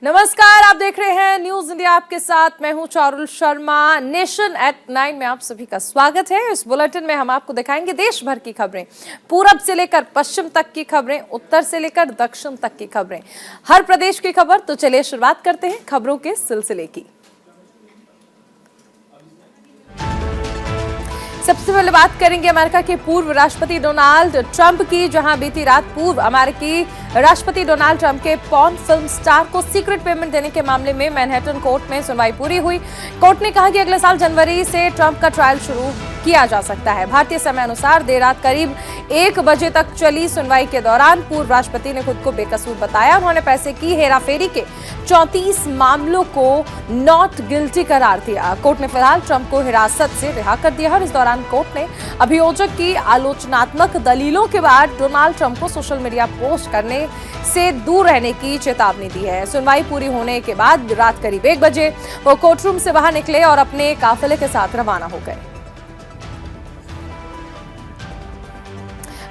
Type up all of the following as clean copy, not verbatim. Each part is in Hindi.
नमस्कार, आप देख रहे हैं न्यूज इंडिया। आपके साथ मैं हूं चारुल शर्मा। नेशन एट 9 में आप सभी का स्वागत है। इस बुलेटिन में हम आपको दिखाएंगे देश भर की खबरें, पूरब से लेकर पश्चिम तक की खबरें, उत्तर से लेकर दक्षिण तक की खबरें, हर प्रदेश की खबर। तो चलिए शुरुआत करते हैं खबरों के सिलसिले की। सबसे पहले बात करेंगे अमेरिका के पूर्व राष्ट्रपति डोनाल्ड ट्रंप की, जहां बीती रात पूर्व अमेरिकी राष्ट्रपति डोनाल्ड ट्रंप के पॉर्न फिल्म स्टार को सीक्रेट पेमेंट देने के मामले में मैनहट्टन कोर्ट में सुनवाई पूरी हुई। कोर्ट ने कहा कि अगले साल जनवरी से ट्रंप का ट्रायल शुरू किया जा सकता है। भारतीय समय अनुसार देर रात करीब 1 बजे तक चली सुनवाई के दौरान पूर्व राष्ट्रपति ने खुद को बेकसूर बताया। उन्होंने पैसे की हेराफेरी के 34 मामलों को नॉट गिल्टी करार दिया। कोर्ट ने फिलहाल ट्रंप को हिरासत से रिहा कर दिया और इस दौरान कोर्ट ने अभियोजक की आलोचनात्मक दलीलों के बाद डोनाल्ड ट्रंप को सोशल मीडिया पोस्ट करने से दूर रहने की चेतावनी दी है। सुनवाई पूरी होने के बाद रात करीब 1 बजे वो कोर्टरूम से बाहर निकले और अपने काफिले के साथ रवाना हो गए।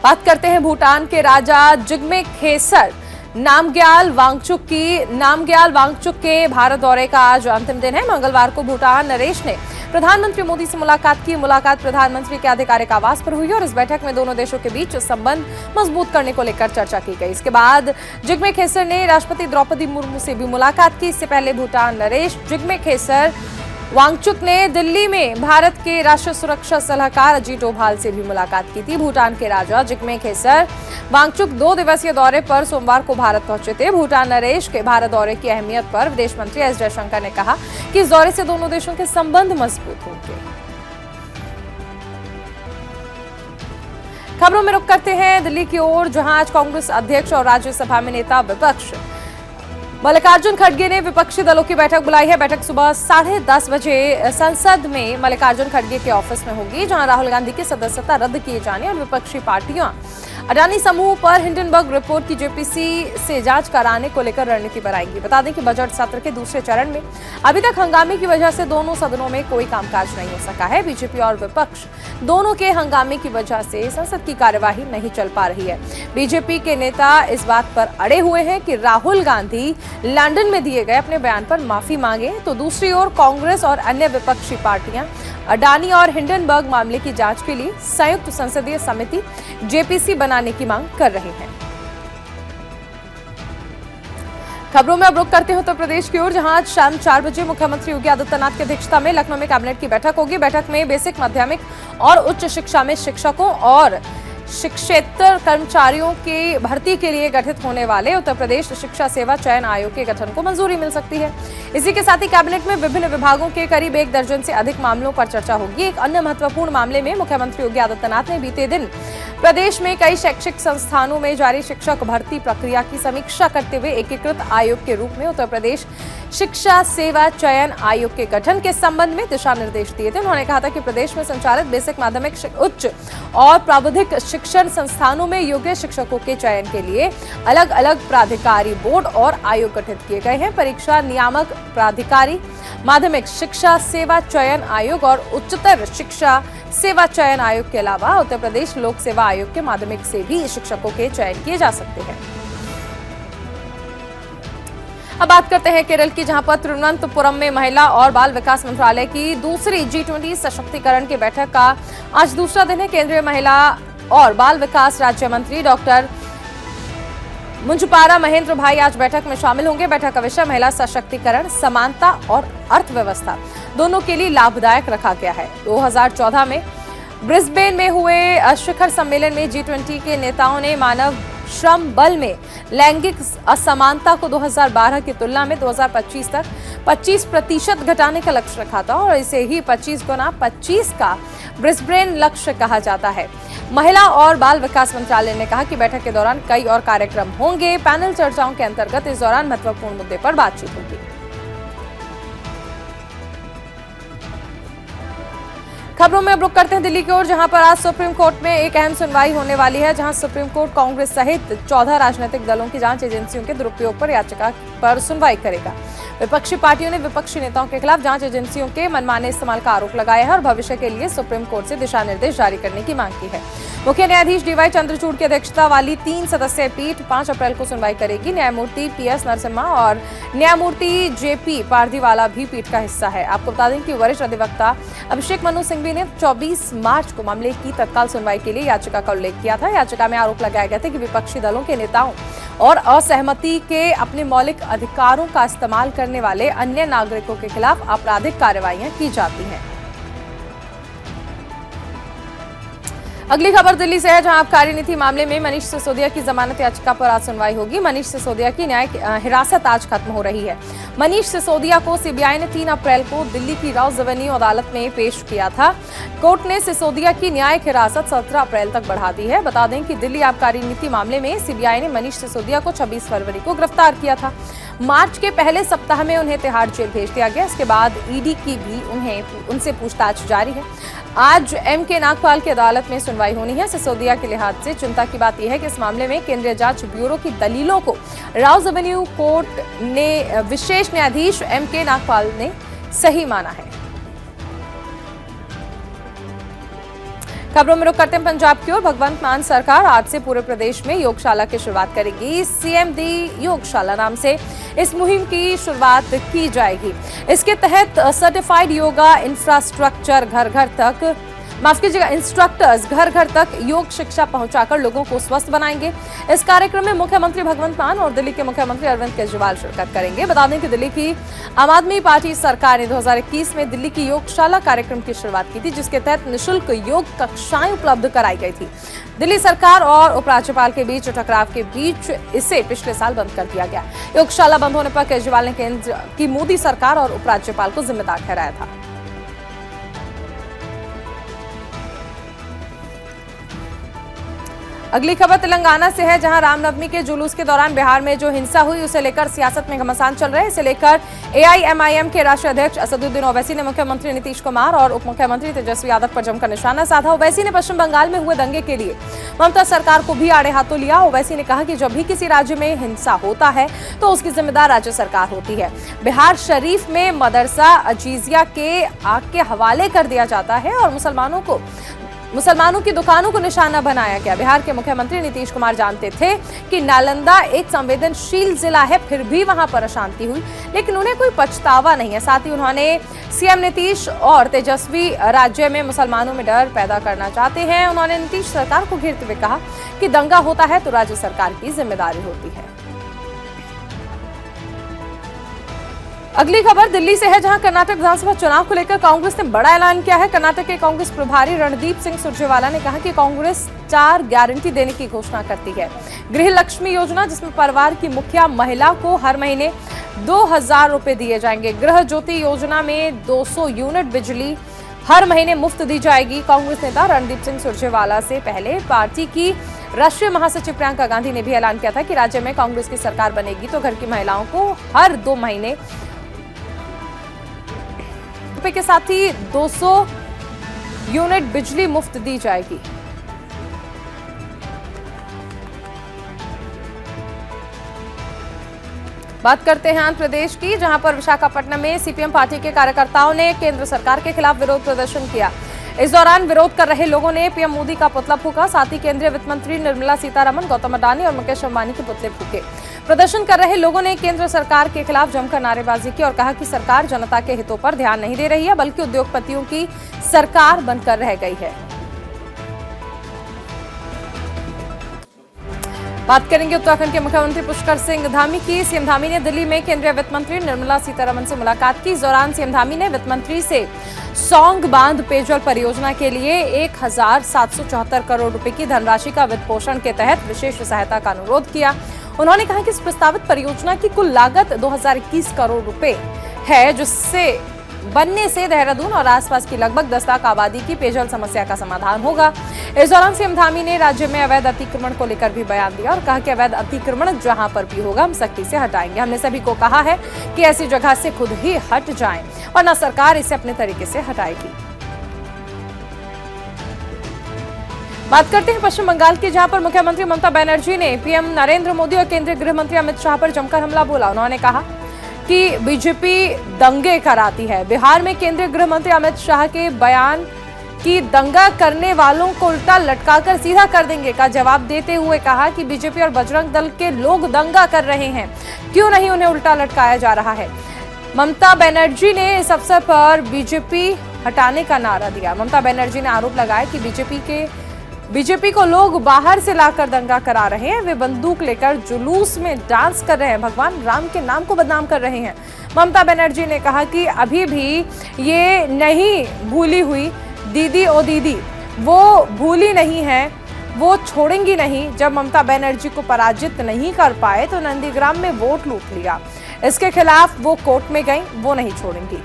बात करते हैं भूटान के राजा जिग्मे खेसर नामग्याल वांगचुक के भारत दौरे का आज अंतिम दिन है। मंगलवार को भूटान नरेश ने प्रधानमंत्री मोदी से मुलाकात की। मुलाकात प्रधानमंत्री के आधिकारिक आवास पर हुई और इस बैठक में दोनों देशों के बीच संबंध मजबूत करने को लेकर चर्चा की गई। इसके बाद जिग्मे खेसर ने राष्ट्रपति द्रौपदी मुर्मू से भी मुलाकात की। इससे पहले भूटान नरेश जिग्मे खेसर वांगचुक ने दिल्ली में भारत के राष्ट्रीय सुरक्षा सलाहकार अजीत डोभाल से भी मुलाकात की थी। भूटान के राजा जिग्मे खेसर वांगचुक 2 दिवसीय दौरे पर सोमवार को भारत पहुंचे थे। भूटान नरेश के भारत दौरे की अहमियत पर विदेश मंत्री एस जयशंकर ने कहा कि इस दौरे से दोनों देशों के संबंध मजबूत होंगे। खबरों में रुख करते हैं दिल्ली की ओर, जहां आज कांग्रेस अध्यक्ष और राज्यसभा में नेता विपक्ष मल्लिकार्जुन खड़गे ने विपक्षी दलों की बैठक बुलाई है। बैठक सुबह 10:30 बजे संसद में मल्लिकार्जुन खड़गे के ऑफिस में होगी, जहां राहुल गांधी की सदस्यता रद्द किए जाने और विपक्षी पार्टियां अडानी समूह पर हिंडनबर्ग रिपोर्ट की जेपीसी से जांच कराने को लेकर रणनीति बनाएंगी। बता दें कि बजट सत्र के दूसरे चरण में अभी तक हंगामे की वजह से दोनों सदनों में कोई कामकाज नहीं हो सका है। बीजेपी और विपक्ष दोनों के हंगामे की वजह से संसद की कार्यवाही नहीं चल पा रही है। बीजेपी के नेता इस बात पर अड़े हुए हैं कि राहुल गांधी लंदन में दिए गए अपने बयान पर माफी मांगे, तो दूसरी ओर कांग्रेस और अन्य विपक्षी पार्टियां अडानी और हिंडनबर्ग मामले की जांच के लिए संयुक्त संसदीय समिति जेपीसी बनाने की मांग कर रहे हैं। खबरों में अब रुख करते हैं उत्तर प्रदेश की ओर, जहां आज शाम 4 बजे मुख्यमंत्री योगी आदित्यनाथ की अध्यक्षता में लखनऊ में कैबिनेट की बैठक होगी। बैठक में बेसिक, माध्यमिक और उच्च शिक्षा में शिक्षकों और शिक्षेतर कर्मचारियों की भर्ती के लिए गठित होने वाले उत्तर प्रदेश शिक्षा सेवा चयन आयोग के गठन को मंजूरी मिल सकती है। इसी के साथ ही कैबिनेट में विभिन्न विभागों के करीब 1 दर्जन से अधिक मामलों पर चर्चा होगी। एक अन्य महत्वपूर्ण मामले में मुख्यमंत्री योगी आदित्यनाथ ने बीते दिन प्रदेश में कई शैक्षिक संस्थानों में जारी शिक्षक भर्ती प्रक्रिया की समीक्षा करते हुए एकीकृत आयोग के रूप में उत्तर प्रदेश शिक्षा सेवा चयन आयोग के गठन के संबंध में दिशा निर्देश दिए थे। उन्होंने कहा था कि प्रदेश में संचालित बेसिक, माध्यमिक, उच्च और प्राविधिक शिक्षण संस्थानों में योग्य शिक्षकों के चयन के लिए अलग अलग प्राधिकारी बोर्ड और आयोग गठित किए गए हैं। परीक्षा नियामक प्राधिकारी, माध्यमिक शिक्षा सेवा चयन आयोग और उच्चतर शिक्षा सेवा चयन आयोग के अलावा उत्तर प्रदेश लोक सेवा आयोग के माध्यमिक से भी शिक्षकों के चयन किए जा सकते हैं। अब बात करते हैं केरल की, जहां पर तिरुवनंतपुरम में महिला और बाल विकास मंत्रालय की दूसरी G20 सशक्तिकरण की बैठक का आज दूसरा दिन है। केंद्रीय महिला और बाल विकास राज्य मंत्री डॉक्टर मुंजपारा महेंद्र भाई आज बैठक में शामिल होंगे। बैठक का विषय महिला सशक्तिकरण, समानता और अर्थव्यवस्था दोनों के लिए लाभदायक रखा गया है। 2014 में ब्रिस्बेन में हुए शिखर सम्मेलन में G20 के नेताओं ने मानव श्रम बल में लैंगिक असमानता को 2012 की तुलना में 2025 तक 25% घटाने का लक्ष्य रखा था और इसे ही 25 गुना 25 का ब्रिस्बेन लक्ष्य कहा जाता है। महिला और बाल विकास मंत्रालय ने कहा कि बैठक के दौरान कई और कार्यक्रम होंगे। पैनल चर्चाओं के अंतर्गत इस दौरान महत्वपूर्ण मुद्दे पर बातचीत होगी। खबरों में अब रुक करते हैं दिल्ली की ओर, जहां पर आज सुप्रीम कोर्ट में एक अहम सुनवाई होने वाली है, जहां सुप्रीम कोर्ट कांग्रेस सहित 14 राजनीतिक दलों की जांच एजेंसियों के दुरुपयोग पर याचिका पर सुनवाई करेगा। विपक्षी पार्टियों ने विपक्षी नेताओं के खिलाफ जांच एजेंसियों के मनमाने इस्तेमाल का आरोप लगाया है और भविष्य के लिए सुप्रीम कोर्ट से दिशा निर्देश जारी करने की मांग की है। मुख्य न्यायाधीश डीवाई चंद्रचूड़ की अध्यक्षता वाली 3 सदस्यीय पीठ 5 अप्रैल को सुनवाई करेगी। न्यायमूर्ति पीएस नरसिम्हा और न्यायमूर्ति जेपी पारदीवाला भी पीठ का हिस्सा है। आपको बता दें कि वरिष्ठ अधिवक्ता अभिषेक मनु सिंघवी ने 24 मार्च को मामले की तत्काल सुनवाई के लिए याचिका का उल्लेख किया था। याचिका में आरोप लगाया गया था कि विपक्षी दलों के नेताओं और असहमति के अपने मौलिक अधिकारों का इस्तेमाल करने वाले अन्य नागरिकों के खिलाफ आपराधिक कार्रवाइयां की जाती हैं। अगली खबर दिल्ली से है, जहां आबकारी नीति मामले में मनीष सिसोदिया की जमानत याचिका पर आज सुनवाई होगी। मनीष सिसोदिया की न्यायिक हिरासत आज खत्म हो रही है। मनीष सिसोदिया को सीबीआई ने 3 अप्रैल को दिल्ली की राउज एवेन्यू अदालत में पेश किया था। कोर्ट ने सिसोदिया की न्यायिक हिरासत 17 अप्रैल तक बढ़ा दी है। बता दें कि दिल्ली आबकारी नीति मामले में सीबीआई ने मनीष सिसोदिया को 26 फरवरी को गिरफ्तार किया था। मार्च के पहले सप्ताह में उन्हें तिहाड़ जेल भेज दिया गया। इसके बाद ईडी की भी उनसे पूछताछ जारी है। आज एमके नागपाल की अदालत में सुनवाई होनी है। सिसोदिया के लिहाज से चिंता की बात यह है कि इस मामले में केंद्रीय जांच ब्यूरो की दलीलों को राउज एवेन्यू कोर्ट ने विशेष न्यायाधीश एमके नागपाल ने सही माना है। खबरों में रुक करते हैं पंजाब की ओर। भगवंत मान सरकार आज से पूरे प्रदेश में योगशाला की शुरुआत करेगी। सीएमडी योगशाला नाम से इस मुहिम की शुरुआत की जाएगी। इसके तहत सर्टिफाइड योगा इंफ्रास्ट्रक्चर इंस्ट्रक्टर्स घर घर तक योग शिक्षा पहुंचाकर लोगों को स्वस्थ बनाएंगे। इस कार्यक्रम में मुख्यमंत्री भगवंत मान और दिल्ली के मुख्यमंत्री अरविंद केजरीवाल शिरकत करेंगे। बता दें कि दिल्ली की आम आदमी पार्टी सरकार ने 2021 में दिल्ली की योगशाला कार्यक्रम की शुरुआत की थी, जिसके तहत निःशुल्क योग कक्षाएं उपलब्ध कराई गई थी। दिल्ली सरकार और उपराज्यपाल के बीच टकराव के बीच इसे पिछले साल बंद कर दिया गया। योगशाला बंद होने पर केजरीवाल ने केंद्र की मोदी सरकार और उपराज्यपाल को जिम्मेदार ठहराया था। अगली खबर तेलंगाना से है, जहां रामनवमी के जुलूस के दौरान बिहार में जो हिंसा हुई उसे लेकर सियासत में घमासान चल रहा है। इसे लेकर एआईएमआईएम के राष्ट्रीय अध्यक्ष असदुद्दीन ओवैसी ने मुख्यमंत्री नीतीश कुमार और उप मुख्यमंत्री तेजस्वी यादव पर जमकर निशाना साधा। ओवैसी ने पश्चिम बंगाल में हुए दंगे के लिए ममता सरकार को भी आड़े हाथों लिया। ओवैसी ने कहा कि जब भी किसी राज्य में हिंसा होता है तो उसकी जिम्मेदार राज्य सरकार होती है। बिहार शरीफ में मदरसा अजीजिया के आग के हवाले कर दिया जाता है और मुसलमानों की दुकानों को निशाना बनाया गया। बिहार के मुख्यमंत्री नीतीश कुमार जानते थे कि नालंदा एक संवेदनशील जिला है, फिर भी वहां पर अशांति हुई, लेकिन उन्हें कोई पछतावा नहीं है। साथ ही उन्होंने सीएम नीतीश और तेजस्वी राज्य में मुसलमानों में डर पैदा करना चाहते हैं। उन्होंने नीतीश सरकार को घेरते हुए कहा कि दंगा होता है तो राज्य सरकार की जिम्मेदारी होती है। अगली खबर दिल्ली से है, जहां कर्नाटक विधानसभा चुनाव को लेकर कांग्रेस ने बड़ा ऐलान किया है। कर्नाटक के कांग्रेस प्रभारी रणदीप सिंह सुरजेवाला ने कहा कि कांग्रेस 4 गारंटी देने की घोषणा करती है। गृह लक्ष्मी योजना, जिसमें परिवार की मुखिया महिला को हर महीने 2000 रुपए दिए जाएंगे। गृह ज्योति योजना में 200 यूनिट बिजली हर महीने मुफ्त दी जाएगी। कांग्रेस नेता रणदीप सिंह सुरजेवाला से पहले पार्टी की राष्ट्रीय महासचिव प्रियंका गांधी ने भी ऐलान किया था कि राज्य में कांग्रेस की सरकार बनेगी तो घर की महिलाओं को हर 2 महीने के साथ ही 200 यूनिट बिजली मुफ्त दी जाएगी। बात करते हैं आंध्र प्रदेश की, जहां पर विशाखापट्टनम में सीपीएम पार्टी के कार्यकर्ताओं ने केंद्र सरकार के खिलाफ विरोध प्रदर्शन किया। इस दौरान विरोध कर रहे लोगों ने पीएम मोदी का पुतला फूंका। साथ ही केंद्रीय वित्त मंत्री निर्मला सीतारमण, गौतम अडानी और मुकेश अंबानी के पुतले फूंके। प्रदर्शन कर रहे लोगों ने केंद्र सरकार के खिलाफ जमकर नारेबाजी की और कहा कि सरकार जनता के हितों पर ध्यान नहीं दे रही है, बल्कि उद्योगपतियों की सरकार बनकर रह गई है। बात करेंगे उत्तराखंड के मुख्यमंत्री पुष्कर सिंह धामी की। सीएम धामी ने दिल्ली में केंद्रीय वित्त मंत्री निर्मला सीतारमण से मुलाकात की। इस दौरान सीएम धामी ने वित्त मंत्री से सौंग बांध पेयजल परियोजना के लिए 1774 करोड़ रुपए की धनराशि का वित्त पोषण के तहत विशेष सहायता का अनुरोध किया। उन्होंने कहा कि इस प्रस्तावित परियोजना की कुल लागत 2021 करोड़ रुपए है, जिससे बनने से देहरादून और आसपास की लगभग 10 लाख आबादी की पेयजल समस्या का समाधान होगा। इस दौरान सीएम धामी ने राज्य में अवैध अतिक्रमण को लेकर भी बयान दिया और कहा कि अवैध अतिक्रमण जहां पर भी होगा हम सख्ती से हटाएंगे। हमने सभी को कहा है कि ऐसी जगह से खुद ही हट जाएं, वरना सरकार इसे अपने तरीके से हटाएगी। बात करते हैं पश्चिम बंगाल की, जहां पर मुख्यमंत्री ममता बनर्जी ने पीएम नरेंद्र मोदी और केंद्रीय गृह मंत्री अमित शाह पर जमकर हमला बोला। उन्होंने कहा कि बीजेपी दंगे कराती है। बिहार में केंद्रीय गृह मंत्री अमित शाह के बयान कि दंगा करने वालों को उल्टा लटकाकर सीधा कर देंगे का जवाब देते हुए कहा कि बीजेपी और बजरंग दल के लोग दंगा कर रहे हैं, क्यों नहीं उन्हें उल्टा लटकाया जा रहा है। ममता बनर्जी ने इस अवसर पर बीजेपी हटाने का नारा दिया। ममता बनर्जी ने आरोप लगाया कि बीजेपी को लोग बाहर से लाकर दंगा करा रहे हैं, वे बंदूक लेकर जुलूस में डांस कर रहे हैं, भगवान राम के नाम को बदनाम कर रहे हैं। ममता बनर्जी ने कहा कि अभी भी ये नहीं भूली हुई दीदी ओ दीदी, वो भूली नहीं है, वो छोड़ेंगी नहीं। जब ममता बनर्जी को पराजित नहीं कर पाए तो नंदीग्राम में वोट लूट लिया, इसके खिलाफ वो कोर्ट में गई, वो नहीं छोड़ेंगी।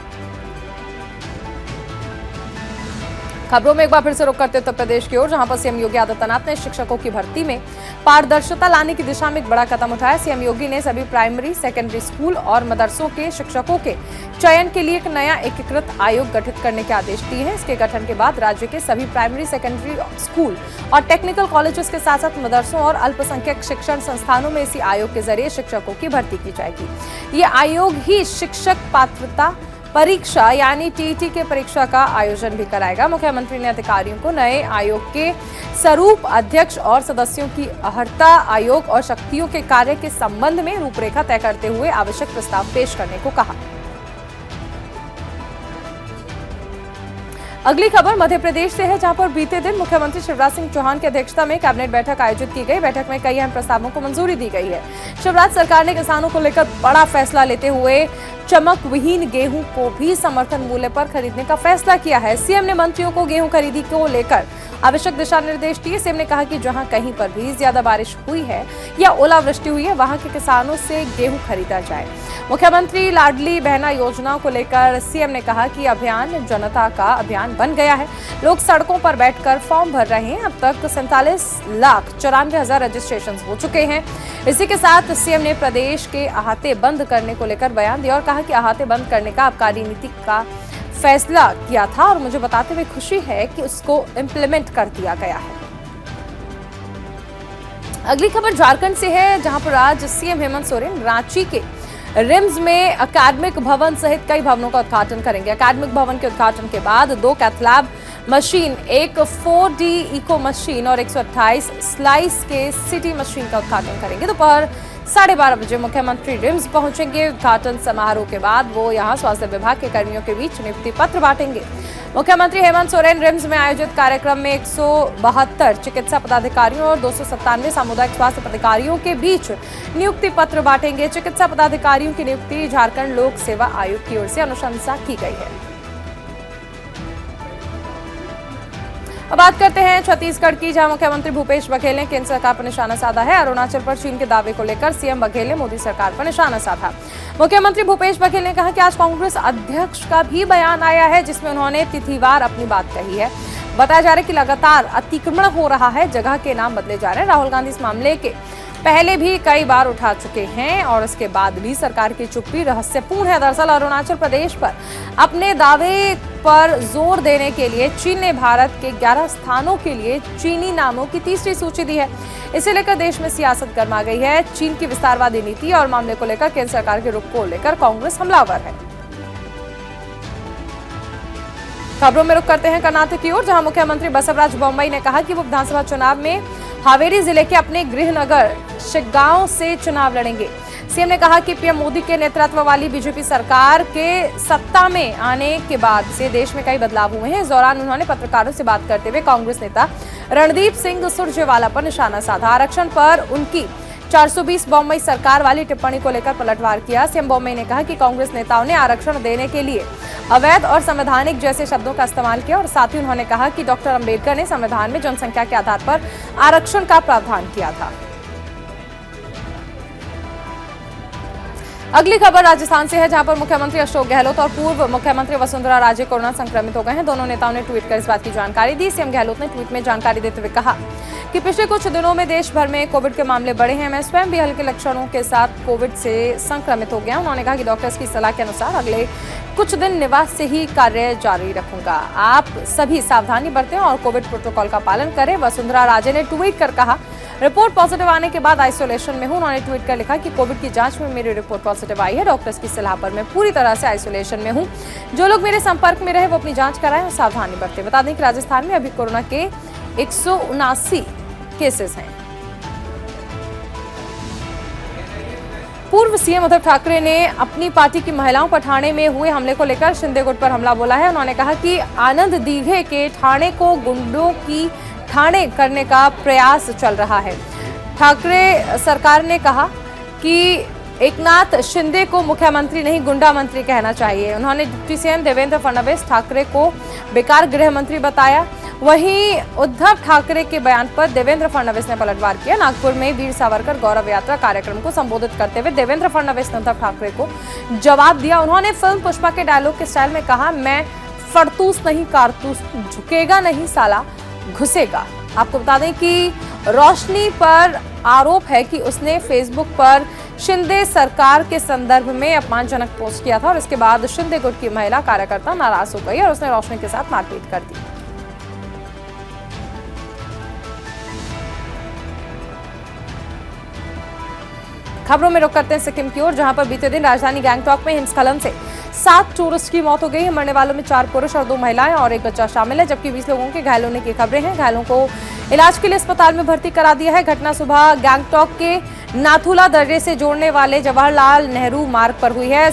खबरों में एक बार फिर से रुक करते उत्तर प्रदेश की ओर, जहां पर सीएम योगी आदित्यनाथ ने शिक्षकों की भर्ती में पारदर्शिता लाने की दिशा में एक बड़ा कदम उठाया। सीएम योगी ने सभी प्राइमरी, सेकेंडरी स्कूल और मदरसों के शिक्षकों के चयन के लिए एक नया एकीकृत आयोग गठित करने के आदेश दिए हैं। इसके गठन के बाद राज्य के सभी प्राइमरी, सेकेंडरी स्कूल और टेक्निकल कॉलेजेस के साथ साथ मदरसों और अल्पसंख्यक शिक्षण संस्थानों में इसी आयोग के जरिए शिक्षकों की भर्ती की जाएगी। ये आयोग ही शिक्षक पात्रता परीक्षा यानी टीईटी के परीक्षा का आयोजन भी कराएगा। मुख्यमंत्री ने अधिकारियों को नए आयोग के स्वरूप, अध्यक्ष और सदस्यों की अर्हता, आयोग और शक्तियों के कार्य के संबंध में रूपरेखा तय करते हुए आवश्यक प्रस्ताव पेश करने को कहा। अगली खबर मध्य प्रदेश से है, जहां पर बीते दिन मुख्यमंत्री शिवराज सिंह चौहान की अध्यक्षता में कैबिनेट बैठक आयोजित की गई। बैठक में कई अहम प्रस्तावों को मंजूरी दी गई है। शिवराज सरकार ने किसानों को लेकर बड़ा फैसला लेते हुए चमक विहीन गेहूं को भी समर्थन मूल्य पर खरीदने का फैसला किया है। सीएम ने मंत्रियों को गेहूं खरीदी को लेकर आवश्यक दिशा निर्देश दिए। सीएम ने कहा कि जहां कहीं पर भी ज्यादा बारिश हुई है या ओलावृष्टि हुई है, वहां के किसानों से गेहूं खरीदा जाए। मुख्यमंत्री लाडली बहना योजना को लेकर सीएम ने कहा कि अभियान जनता का अभियान बन गया है। लोग सड़कों पर बैठकर फॉर्म भर रहे हैं। अब तक 47,94,000 रजिस्ट्रेशन हो चुके हैं। इसी के साथ सीएम ने प्रदेश के अहाते बंद करने को लेकर बयान दिया और कहा कि अहाते बंद करने का आबकारी नीति का फैसला किया था और मुझे बताते हुए खुशी है कि उसको इम्प्लीमेंट कर दिया गया है। अगली खबर झारखंड से है, जहां पर आज सीएम हेमंत सोरेन रांची के रिम्स में अकादमिक भवन सहित कई भवनों का उद्घाटन करेंगे। अकादमिक भवन के उद्घाटन के बाद 2 कैथ लैब मशीन, एक 4D इको मशीन और 128 स्लाइस के सिटी मशीन का उद्घाटन करेंगे। दोपहर 12:30 बजे मुख्यमंत्री रिम्स पहुंचेंगे। उद्घाटन समारोह के बाद वो यहां स्वास्थ्य विभाग के कर्मियों के बीच नियुक्ति पत्र बांटेंगे। मुख्यमंत्री हेमंत सोरेन रिम्स में आयोजित कार्यक्रम में 172 चिकित्सा पदाधिकारियों और 297 सामुदायिक स्वास्थ्य पदाधिकारियों के बीच नियुक्ति पत्र बांटेंगे। चिकित्सा पदाधिकारियों की नियुक्ति झारखंड लोक सेवा आयोग की ओर से अनुशंसा की गई है। अब बात करते हैं छत्तीसगढ़ की, जहां मुख्यमंत्री भूपेश बघेल ने केंद्र सरकार पर निशाना साधा है। अरुणाचल पर चीन के दावे को लेकर सीएम बघेल ने मोदी सरकार पर निशाना साधा। मुख्यमंत्री भूपेश बघेल ने कहा कि आज कांग्रेस अध्यक्ष का भी बयान आया है, जिसमें उन्होंने तिथिवार अपनी बात कही है। बताया जा रहा है कि लगातार अतिक्रमण हो रहा है, जगह के नाम बदले जा रहे हैं। राहुल गांधी इस मामले के पहले भी कई बार उठा चुके हैं और इसके बाद भी सरकार की चुप्पी रहस्यपूर्ण है। दरअसल अरुणाचल प्रदेश पर अपने दावे पर जोर देने के लिए चीन ने भारत के 11 स्थानों के लिए चीनी नामों की तीसरी सूची दी है। इसे लेकर देश में सियासत गर्मा गई है। चीन की विस्तारवादी नीति और मामले को लेकर केंद्र सरकार के रुख को लेकर कांग्रेस हमलावर है। खबरों में रुख करते हैं कर्नाटक की ओर, जहां मुख्यमंत्री बसवराज बोम्मई ने कहा कि वो विधानसभा चुनाव में हावेरी जिले के अपने गृहनगर शिग्गांव से चुनाव लड़ेंगे। सीएम ने कहा कि पीएम मोदी के नेतृत्व वाली बीजेपी सरकार के सत्ता में आने के बाद से देश में कई बदलाव हुए हैं। इस दौरान उन्होंने पत्रकारों से बात करते हुए कांग्रेस नेता रणदीप सिंह सुरजेवाला पर निशाना साधा। आरक्षण पर उनकी 420 बोम्मई सरकार वाली टिप्पणी को लेकर पलटवार किया। सीएम बोम्मई ने कहा कि कांग्रेस नेताओं ने आरक्षण देने के लिए अवैध और संवैधानिक जैसे शब्दों का इस्तेमाल किया और साथ ही उन्होंने कहा कि डॉक्टर अंबेडकर ने संविधान में जनसंख्या के आधार पर आरक्षण का प्रावधान किया था। अगली खबर राजस्थान से है, जहां पर मुख्यमंत्री अशोक गहलोत और पूर्व मुख्यमंत्री वसुंधरा राजे कोरोना संक्रमित हो गए हैं। दोनों नेताओं ने ट्वीट कर इस बात की जानकारी दी। सीएम गहलोत ने ट्वीट में जानकारी देते हुए कहा कि पिछले कुछ दिनों में देश भर में कोविड के मामले बढ़े हैं। मैं स्वयं भी हल्के लक्षणों के साथ कोविड से संक्रमित हो गया। उन्होंने कहा कि डॉक्टर्स की सलाह के अनुसार अगले कुछ दिन निवास से ही कार्य जारी रखूंगा। आप सभी सावधानी बरतें और कोविड प्रोटोकॉल का पालन करें। वसुंधरा राजे ने ट्वीट कर कहा, रिपोर्ट पॉजिटिव आने के बाद आइसोलेशन में हूं। उन्होंने ट्वीट कर लिखा कि कोविड की जांच में मेरी रिपोर्ट पॉजिटिव आई है। डॉक्टर्स की सलाह पर मैं पूरी तरह से आइसोलेशन में हूं। जो लोग मेरे संपर्क में रहे वो अपनी जांच कराएं और सावधानी बरतें। बता दें कि राजस्थान में अभी कोरोना के 179 केसेस हैं। पूर्व सीएम उद्धव ठाकरे ने अपनी पार्टी की महिलाओं पर ठाणे में हुए हमले को लेकर शिंदे गुट पर हमला बोला है। उन्होंने कहा कि आनंद दीघे के ठाणे को गुंडों की ठाणे करने का प्रयास चल रहा है। ठाकरे सरकार ने कहा कि एकनाथ शिंदे को मुख्यमंत्री नहीं गुंडा मंत्री कहना चाहिए। उन्होंने डिप्टी सीएम देवेंद्र फडणवीस ठाकरे को बेकार गृह मंत्री बताया। वहीं उद्धव ठाकरे के बयान पर देवेंद्र फडणवीस ने पलटवार किया। नागपुर में वीर सावरकर गौरव यात्रा कार्यक्रम को संबोधित करते हुए देवेंद्र फडणवीस ने उद्धव ठाकरे को जवाब दिया। उन्होंने फिल्म पुष्पा के डायलॉग के स्टाइल में कहा, मैं फड़तूस नहीं कारतूस, झुकेगा नहीं साला घुसेगा। आपको बता दें कि रोशनी पर आरोप है कि उसने फेसबुक पर शिंदे सरकार के संदर्भ में अपमानजनक पोस्ट किया था और इसके बाद शिंदे गुट की महिला कार्यकर्ता नाराज हो गई और उसने रोशनी के साथ मारपीट कर दी। खबरों में रुक करते हैं सिक्किम की ओर, जहां पर बीते दिन राजधानी गैंगटॉक में हिमस्खलन से 7 टूरिस्ट की मौत हो गई है। मरने वालों में 4 पुरुष और 2 महिलाएं और 1 बच्चा शामिल है, जबकि 20 लोगों के घायल होने की खबरें हैं। घायलों को इलाज के लिए अस्पताल में भर्ती करा दिया है। घटना सुबह गैंगटॉक के नाथुला दर्रे से जोड़ने वाले जवाहरलाल नेहरू मार्ग पर हुई है।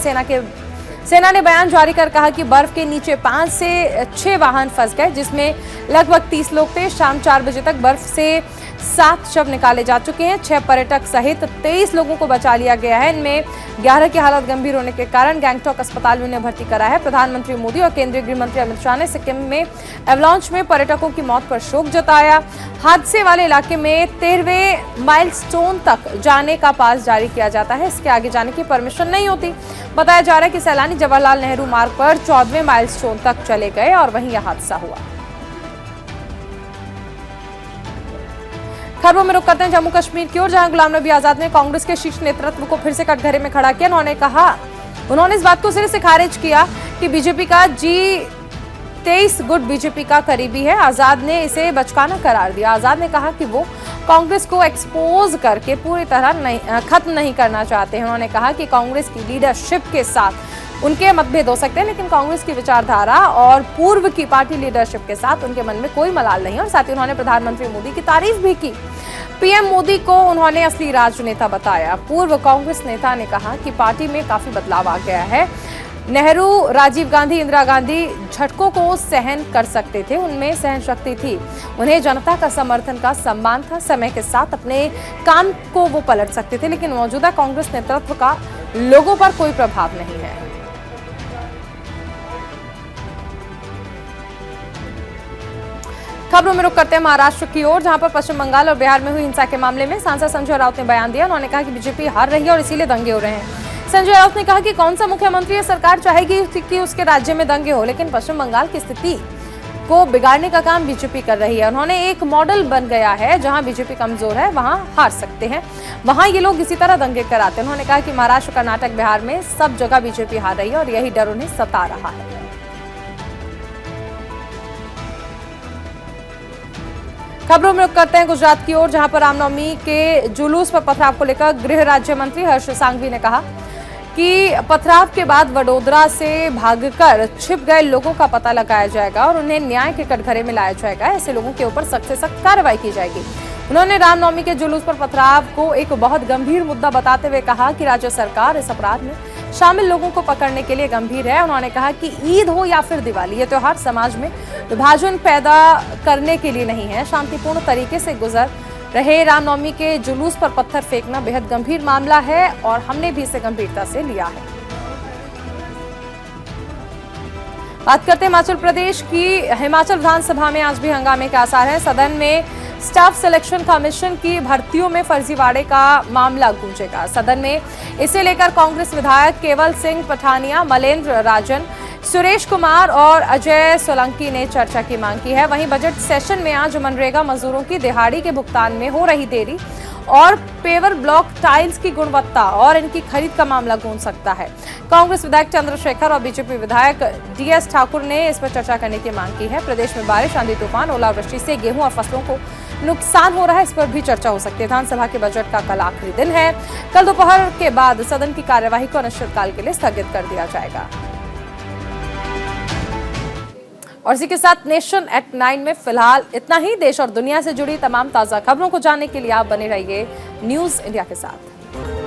सेना ने बयान जारी कर कहा कि बर्फ के नीचे 5 से 6 वाहन फंस गए, जिसमें लगभग 30 लोग थे। शाम 4 बजे तक बर्फ से 7 शव निकाले जा चुके हैं। 6 पर्यटक सहित 23 लोगों को बचा लिया गया है। इनमें 11 की हालत गंभीर होने के कारण गैंगटॉक अस्पताल में उन्हें भर्ती करा है। प्रधानमंत्री मोदी और केंद्रीय गृह मंत्री अमित शाह ने सिक्किम में एवलांच में पर्यटकों की मौत पर शोक जताया। हादसे वाले इलाके में 13वें माइलस्टोन तक जाने का पास जारी किया जाता है। इसके आगे जाने की परमिशन नहीं होती। बताया जा रहा है कि सैलानी जवाहरलाल नेहरू मार्ग पर 14वें माइलस्टोन तक चले गए और वहीं यह हादसा हुआ। खबरों में रुक करते हैं जम्मू कश्मीर की ओर, जहां गुलाम नबी आजाद ने कांग्रेस के शीर्ष नेतृत्व को फिर से कटघरे में खड़ा किया। उन्होंने इस बात को सिरे से खारिज किया कि बीजेपी का G23 गुट बीजेपी का करीबी है। आजाद ने इसे बचकाना करार दिया। आजाद ने कहा कि वो कांग्रेस को एक्सपोज करके पूरी तरह खत्म नहीं करना चाहते हैं। उन्होंने कहा कि कांग्रेस की लीडरशिप के साथ उनके मतभेद हो सकते हैं, लेकिन कांग्रेस की विचारधारा और पूर्व की पार्टी लीडरशिप के साथ उनके मन में कोई मलाल नहीं है। और साथ ही उन्होंने प्रधानमंत्री मोदी की तारीफ भी की। पीएम मोदी को उन्होंने असली राजनेता बताया। पूर्व कांग्रेस नेता ने कहा कि पार्टी में काफी बदलाव आ गया है। नेहरू, राजीव गांधी, इंदिरा गांधी झटकों को सहन कर सकते थे, उनमें सहन शक्ति थी, उन्हें जनता का समर्थन का सम्मान था। समय के साथ अपने काम को वो पलट सकते थे, लेकिन मौजूदा कांग्रेस नेतृत्व का लोगों पर कोई प्रभाव नहीं है। खबरों में रुक करते हैं महाराष्ट्र की ओर, जहां पर पश्चिम बंगाल और बिहार में हुई हिंसा के मामले में सांसद संजय राउत ने बयान दिया। उन्होंने कहा कि बीजेपी हार रही है और इसीलिए दंगे हो रहे हैं। संजय राउत ने कहा कि कौन सा मुख्यमंत्री या सरकार चाहेगी कि उसके राज्य में दंगे हो, लेकिन पश्चिम बंगाल की स्थिति को बिगाड़ने का काम बीजेपी कर रही है। उन्होंने एक मॉडल बन गया है, जहां बीजेपी कमजोर है वहां हार सकते हैं, वहां ये लोग इसी तरह दंगे कराते हैं। उन्होंने कहा कि महाराष्ट्र, कर्नाटक, बिहार में सब जगह बीजेपी हार रही है और यही डर उन्हें सता रहा है। खबरों में रुक करते हैं गुजरात की ओर, जहां पर रामनवमी के जुलूस पर पथराव को लेकर गृह राज्य मंत्री हर्ष सांघवी ने कहा कि पथराव के बाद वडोदरा से भागकर छिप गए लोगों का पता लगाया जाएगा और उन्हें न्याय के कटघरे में लाया जाएगा। ऐसे लोगों के ऊपर सख्त से सख्त कार्रवाई की जाएगी। उन्होंने रामनवमी के जुलूस पर पथराव को एक बहुत गंभीर मुद्दा बताते हुए कहा कि राज्य सरकार इस अपराध में शामिल लोगों को पकड़ने के लिए गंभीर है। उन्होंने कहा कि ईद हो या फिर दिवाली, ये त्योहार समाज में विभाजन पैदा करने के लिए नहीं है। शांतिपूर्ण तरीके से गुजर रहे रामनवमी के जुलूस पर पत्थर फेंकना बेहद गंभीर मामला है और हमने भी इसे गंभीरता से लिया है। बात करते हैं हिमाचल प्रदेश की। हिमाचल विधानसभा में आज भी हंगामे के आसार हैं। सदन में स्टाफ सिलेक्शन कमीशन की भर्तियों में फर्जीवाड़े का मामला गूंजेगा। सदन में इसे लेकर कांग्रेस विधायक केवल सिंह पठानिया, मलेंद्र राजन, सुरेश कुमार और अजय सोलंकी ने चर्चा की मांग की है। वहीं बजट सेशन में आज मनरेगा मजदूरों की दिहाड़ी के भुगतान में हो रही देरी और पेवर ब्लॉक टाइल्स की गुणवत्ता और इनकी खरीद का मामला गूंज सकता है। कांग्रेस विधायक चंद्रशेखर और बीजेपी विधायक डीएस ठाकुर ने इस पर चर्चा करने की मांग की है। प्रदेश में बारिश, आंधी तूफान, ओलावृष्टि से गेहूं और फसलों को नुकसान हो रहा है, इस पर भी चर्चा हो सकती है। विधानसभा के बजट का कल आखिरी दिन है। कल दोपहर के बाद सदन की कार्यवाही को अनिश्चितकाल के लिए स्थगित कर दिया जाएगा। और इसी के साथ नेशन एट 9 में फिलहाल इतना ही। देश और दुनिया से जुड़ी तमाम ताजा खबरों को जानने के लिए आप बने रहिए न्यूज इंडिया के साथ।